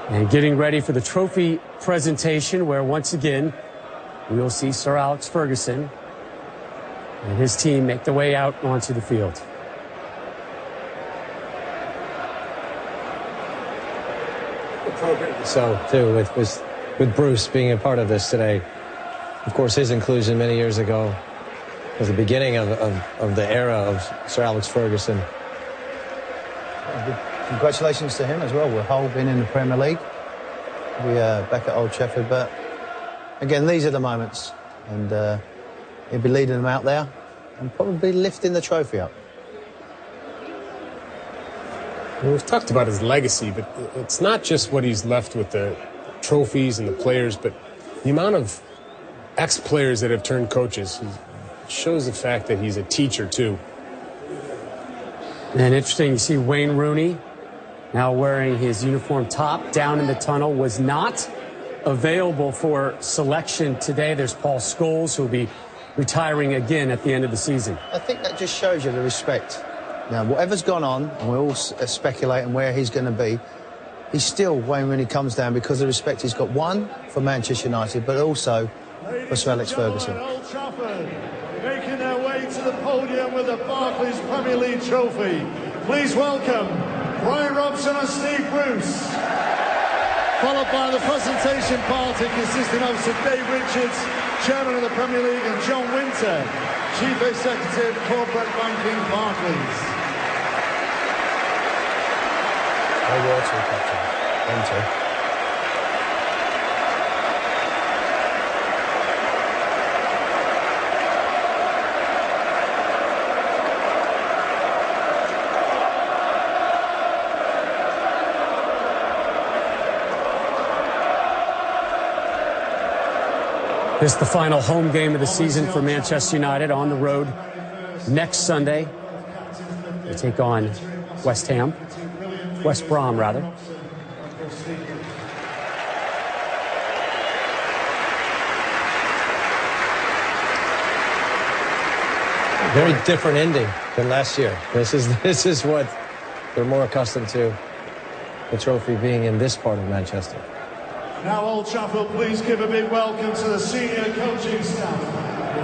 And getting ready for the trophy presentation, where once again we will see Sir Alex Ferguson and his team make their way out onto the field. So, too, with Bruce being a part of this today. Of course, his inclusion many years ago was the beginning of the era of Sir Alex Ferguson. Congratulations to him as well. With Hull being in the Premier League. We're back at Old Trafford, but again, these are the moments, and he'll be leading them out there and probably lifting the trophy up. Well, we've talked about his legacy, but it's not just what he's left with the trophies and the players, but the amount of ex-players that have turned coaches. It shows the fact that he's a teacher, too. And interesting, you see Wayne Rooney now wearing his uniform top down in the tunnel, was not available for selection today. There's Paul Scholes, who will be retiring again at the end of the season. I think that just shows you the respect. Now, whatever's gone on, and we're all speculating where he's going to be, he's still, Wayne Rooney comes down because of the respect he's got, one, for Manchester United, but also for Sir Alex Ferguson. Old Trafford, making their way to the podium with the Barclays Premier League trophy. Please welcome Brian Robson and Steve Bruce. Followed by the presentation party consisting of Sir Dave Richards, Chairman of the Premier League, and John Winter, Chief Executive, Corporate Banking, Barclays. No words for Captain. Winter. This is the final home game of the season for Manchester United on the road next Sunday. They take on West Brom, rather. Very different ending than last year. This is what we're more accustomed to, the trophy being in this part of Manchester. Now, Old Trafford, please give a big welcome to the senior coaching staff.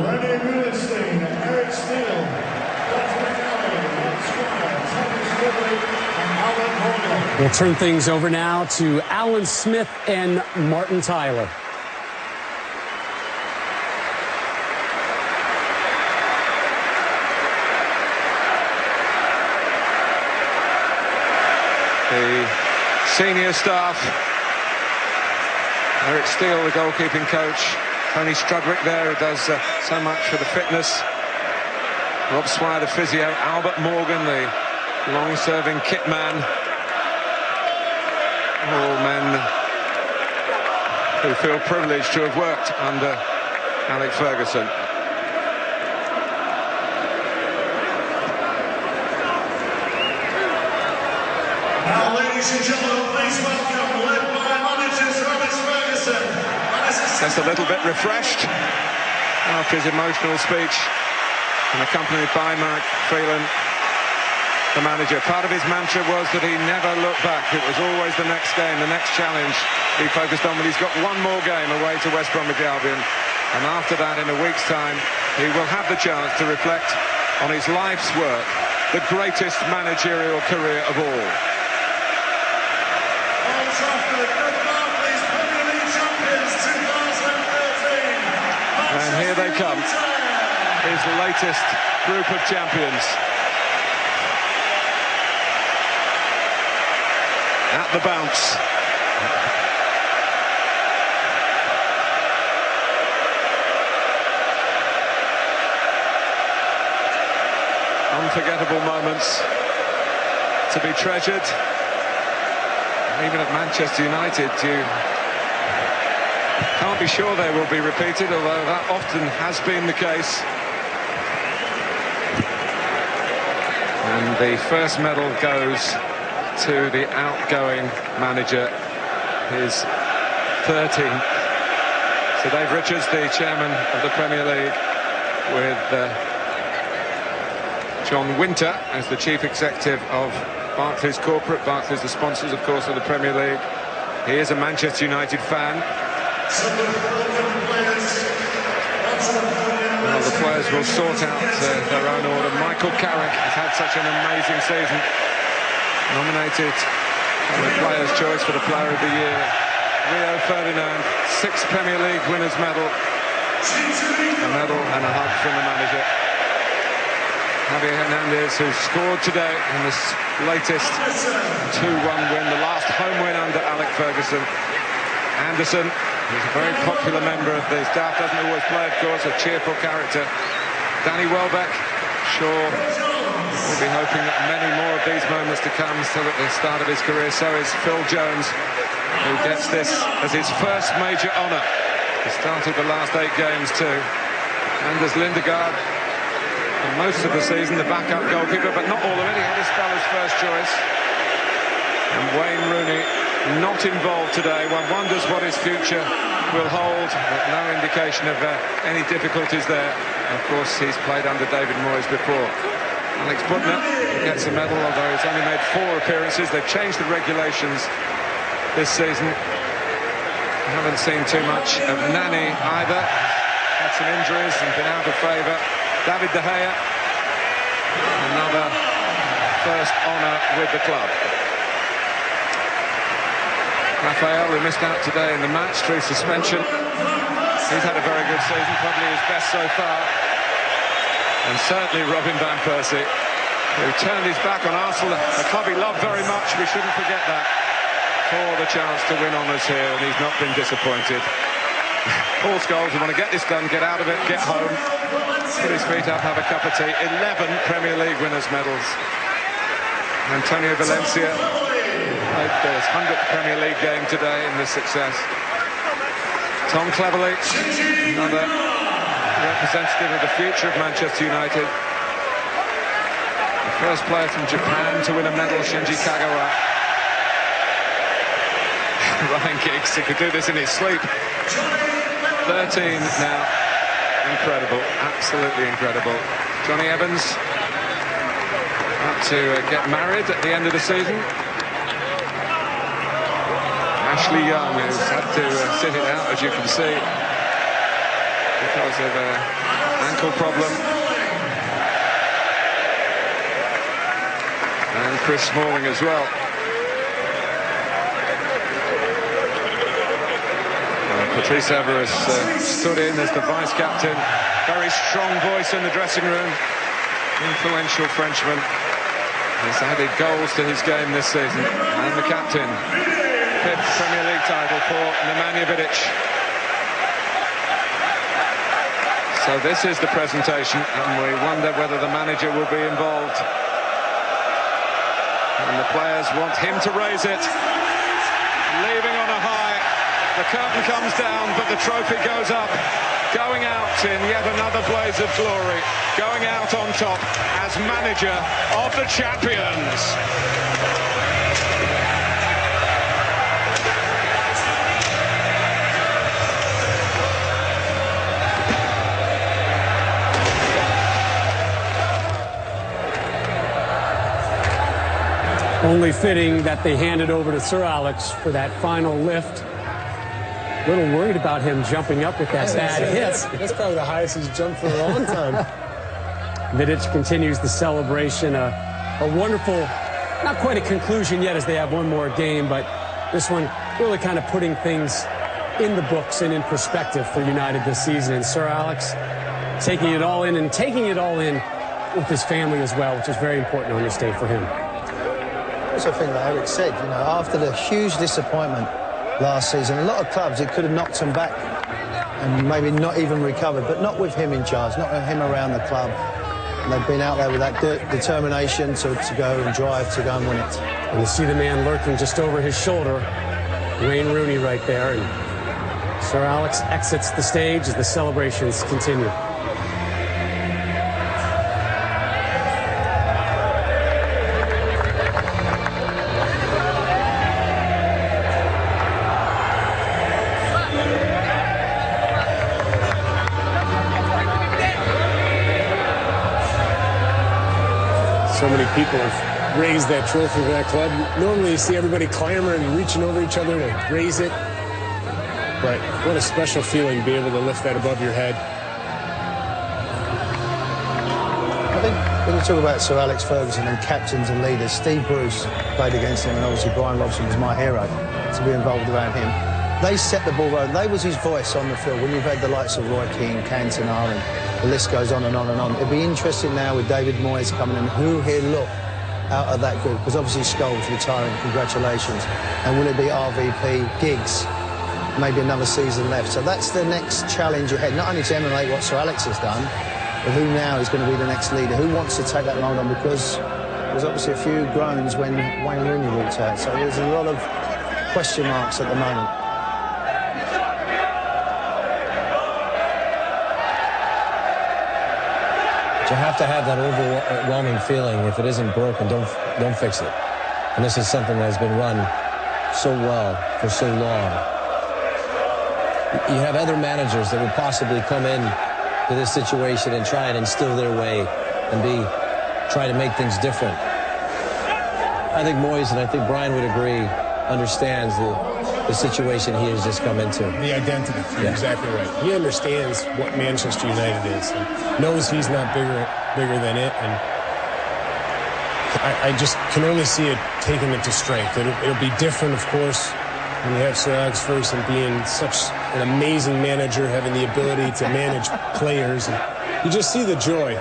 Lenny Rubenstein, Eric Steele, Dr. McAllen, Ed Squire, Thomas Ridley, and Alan Horner. We'll turn things over now to Alan Smith and Martin Tyler. The senior staff. Eric Steele, the goalkeeping coach. Tony Strudwick there, who does so much for the fitness. Rob Swire, the physio. Albert Morgan, the long-serving kit man. All men who feel privileged to have worked under Alex Ferguson. Now, ladies and gentlemen, please welcome, led by manager Sir Alex Ferguson. Just a little bit refreshed after his emotional speech, and accompanied by Mike Phelan, the manager. Part of his mantra was that he never looked back. It was always the next game, the next challenge he focused on. But he's got one more game away to West Bromwich Albion, and after that, in a week's time, he will have the chance to reflect on his life's work, the greatest managerial career of all. Old Trafford, the Barclays Premier League champions 2013. And here they come, his latest group of champions. At the bounce. Unforgettable moments to be treasured. Even at Manchester United, you can't be sure they will be repeated, although that often has been the case. And the first medal goes to the outgoing manager, his 13th. So Dave Richards, the chairman of the Premier League, with John Winter as the chief executive of Barclays Corporate. Barclays, the sponsors, of course, of the Premier League. He is a Manchester United fan. Well, the players will sort out their own order. Michael Carrick has had such an amazing season. Nominated for the Players' Choice for the Player of the Year. Rio Ferdinand, 6 Premier League winners' medal. A medal and a hug from the manager. Javier Hernandez, who scored today in this latest 2-1 win, the last home win under Alec Ferguson. Anderson, who's a very popular member of the staff, doesn't always play, of course, a cheerful character. Danny Welbeck, sure, we'll be hoping that many more of these moments to come. Still at the start of his career, so is Phil Jones, who gets this as his first major honour. He started the last 8 games too. Anders Lindegaard, for most of the season, the backup goalkeeper, but not all of it. He had his speller's first choice. And Wayne Rooney not involved today. One wonders what his future will hold, but no indication of any difficulties there. Of course, he's played under David Moyes before. Alex Butner gets a medal, although he's only made 4 appearances. They've changed the regulations this season. Haven't seen too much of Nani either. Had some injuries and been out of favour. David De Gea, another first honour with the club. Rafael, who missed out today in the match through suspension. He's had a very good season, probably his best so far. And certainly Robin van Persie, who turned his back on Arsenal, a club he loved very much. We shouldn't forget that. For the chance to win honours here, and he's not been disappointed. Paul Scholes, we want to get this done, get out of it, get home, put his feet up, have a cup of tea. 11 Premier League winners' medals. Antonio Valencia played his 100th Premier League game today in this success. Tom Cleverley, another representative of the future of Manchester United. The first player from Japan to win a medal, Shinji Kagawa. Ryan Giggs, he could do this in his sleep. 13 now. Incredible, absolutely incredible. Johnny Evans up to get married at the end of the season. Ashley Young, who's had to sit it out, as you can see, because of an ankle problem. And Chris Smalling as well. Patrice Evra stood in as the vice-captain. Very strong voice in the dressing room. Influential Frenchman. He's added goals to his game this season. And the captain. 5th Premier League title for Nemanja Vidic. So this is the presentation, and we wonder whether the manager will be involved. And the players want him to raise it. Leaving on a high. The curtain comes down, but the trophy goes up, going out in yet another blaze of glory, going out on top as manager of the champions. Only fitting that they handed over to Sir Alex for that final lift. A little worried about him jumping up with that bad hit. That's probably the highest he's jumped for a long time. Vidic continues the celebration. A wonderful, not quite a conclusion yet as they have one more game, but this one really kind of putting things in the books and in perspective for United this season. And Sir Alex taking it all in and taking it all in with his family as well, which is very important on this day for him. I also think, like Eric said, you know, after the huge disappointment last season, a lot of clubs, it could have knocked them back and maybe not even recovered, but not with him in charge, not with him around the club. And they've been out there with that determination to go and drive, to go and win it. And you see the man lurking just over his shoulder, Wayne Rooney right there, and Sir Alex exits the stage as the celebrations continue. So many people have raise that trophy for that club. Normally you see everybody clamoring and reaching over each other to raise it. But what a special feeling to be able to lift that above your head. I think when you talk about Sir Alex Ferguson and captains and leaders, Steve Bruce played against him, and obviously Brian Robson was my hero to be involved around him. They set the ball rolling. They was his voice on the field. When you've had the likes of Roy Keane, Cantona, and the list goes on and on and on. It'd be interesting now with David Moyes coming in, who he'll look out of that group, because obviously Scholes retiring, congratulations. And will it be RVP, Giggs? Maybe another season left. So that's the next challenge ahead, not only to emulate what Sir Alex has done, but who now is going to be the next leader? Who wants to take that mould on? Because there's obviously a few groans when Wayne Rooney walked out. So there's a lot of question marks at the moment. You have to have that overwhelming feeling. If it isn't broken, don't fix it. And this is something that has been run so well for so long. You have other managers that would possibly come in to this situation and try and instill their way and try to make things different. I think Moyes, and I think Brian would agree, understands the situation he has just come into. The identity. You're exactly right. He understands what Manchester United is and knows he's not bigger than it. And I just can only see it taking it to strength. It'll be different, of course, when you have Sir Alex Ferguson being such an amazing manager, having the ability to manage players. And you just see the joy.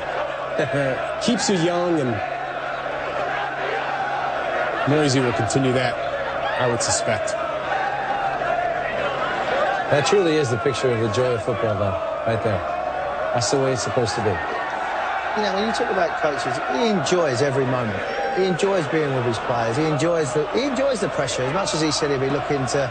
Keeps you young, and Moyes will continue that, I would suspect. That truly is the picture of the joy of football, though, right there. That's the way it's supposed to be. You know, when you talk about coaches, he enjoys every moment. He enjoys being with his players. He enjoys the pressure. As much as he said he'd be looking to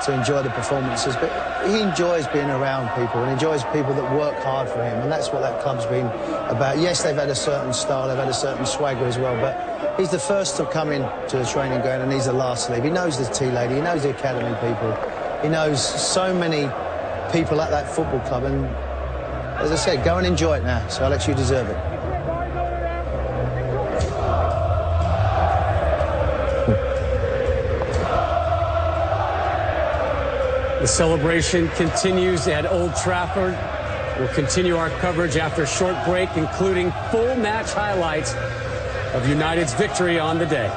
enjoy the performances, but he enjoys being around people and enjoys people that work hard for him, and that's what that club's been about. Yes, they've had a certain style, they've had a certain swagger as well, but he's the first to come in to the training ground and he's the last to leave. He knows the tea lady, he knows the academy people, he knows so many people at that football club, and as I said, go and enjoy it now. So Alex, you deserve it. The celebration continues at Old Trafford. We'll continue our coverage after a short break, including full match highlights of United's victory on the day.